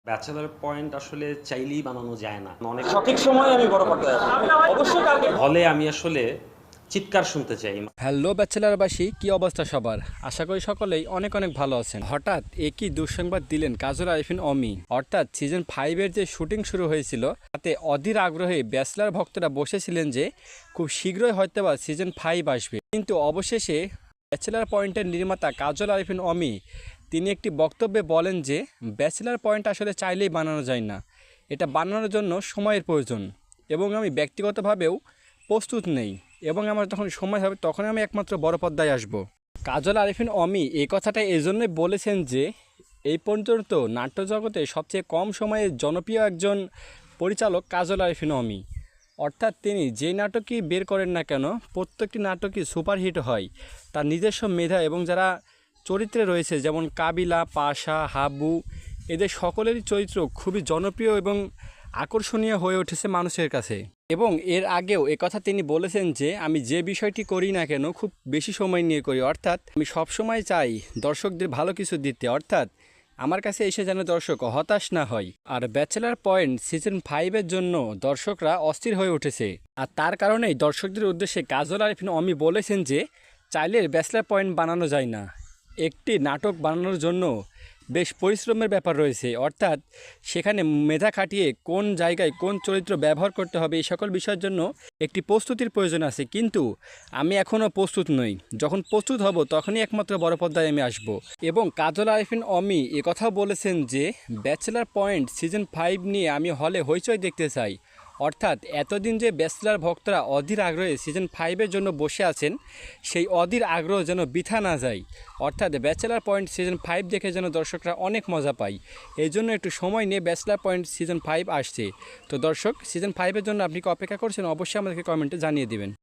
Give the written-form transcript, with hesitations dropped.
Bachelor point আসলে চাইলেই বানানো যায় না। অনেক সঠিক সময়ে আমি বড় পর্দায় আসবো। অবশ্যই কালকে হলে আমি আসলে চিৎকার শুনতে চাই। হ্যালো ব্যাচেলারবাসী, কি অবস্থা সবার? আশা করি সকলেই অনেক অনেক ভালো আছেন। হঠাৎ একই দুঃসংবাদ দিলেন কাজল আরিফিন অমি। অর্থাৎ সিজন 5-এর যে শুটিং শুরু হয়েছিল তাতে অধীর আগ্রহে ব্যাচেলার ভক্তরা বসেছিলেন যে খুব শীঘ্রই হয়তোবা সিজন 5 আসবে। কিন্তু অবশেষে ব্যাচেলার পয়েন্টের নির্মাতা কাজল আরিফিন অমি তিনি একটি বক্তব্যে বলেন যে ব্যাচেলার পয়েন্ট আসলে চাইলেই বানানো যায় না, এটা বানানোর জন্য সময়ের প্রয়োজন এবং আমি ব্যক্তিগতভাবেও প্রস্তুত নেই এবং আমার যখন সময় হবে তখন আমি একমাত্র বড় পর্দায় আসব। কাজল আরিফিন অমি এই কথাটা এজন্যই বলেছেন যে এই পর্যন্ত নাট্য জগতে সবচেয়ে কম সময়ে জনপ্রিয় একজন পরিচালক কাজল আরিফিন অমি। অর্থাৎ তিনি যে নাটকই বের করেন না কেন প্রত্যেকটি নাটকই সুপারহিট হয়। তার নিজস্ব মেধা এবং যারা চরিত্রে রয়েছে যেমন কাবিলা, পাশা, হাবু, এদের সকলেরই চরিত্র খুবই জনপ্রিয় এবং আকর্ষণীয় হয়ে উঠেছে মানুষের কাছে। এবং এর আগেও একথা তিনি বলেছেন যে আমি যে বিষয়টি করি না কেন খুব বেশি সময় নিয়ে করি, অর্থাৎ আমি সবসময় চাই দর্শকদের ভালো কিছু দিতে, অর্থাৎ আমার কাছে এসে যেন দর্শক হতাশ না হয়। আর ব্যাচেলার পয়েন্ট সিজন 5-এর জন্য দর্শকরা অস্থির হয়ে উঠেছে, আর তার কারণেই দর্শকদের উদ্দেশ্যে কাজল আরিফিন অমি বলেছেন যে চাইলে ব্যাচেলার পয়েন্ট বানানো যায় না, একটি নাটক বানানোর জন্য বেশ পরিশ্রমের ব্যাপার রয়েছে, অর্থাৎ সেখানে মেধা খাটিয়ে কোন জায়গায় কোন চরিত্র ব্যবহার করতে হবে এই সকল বিষয়ের জন্য একটি প্রস্তুতির প্রয়োজন আছে। কিন্তু আমি এখনও প্রস্তুত নই, যখন প্রস্তুত হব তখনই একমাত্র বড় পর্দায় আমি আসব। এবং কাজল আরিফিন অমি কথাও বলেছেন যে ব্যাচেলার পয়েন্ট সিজন 5 নিয়ে আমি হলে হইচই দেখতে চাই। অর্থাৎ এতদিন যে ব্যাচেলার ভক্তরা অধীর আগ্রহে সিজন 5-এর জন্য বসে আছেন সেই অধীর আগ্রহ যেন বৃথা না যায়, অর্থাৎ ব্যাচেলার পয়েন্ট সিজন 5 দেখে যেন দর্শকরা অনেক মজা পায়। এই জন্য একটু সময় নিয়ে ব্যাচেলার পয়েন্ট সিজন 5 আসছে। তো দর্শক, সিজন 5-এর জন্য আপনি কি অপেক্ষা করছেন? অবশ্যই আমাদেরকে কমেন্টে জানিয়ে দেবেন।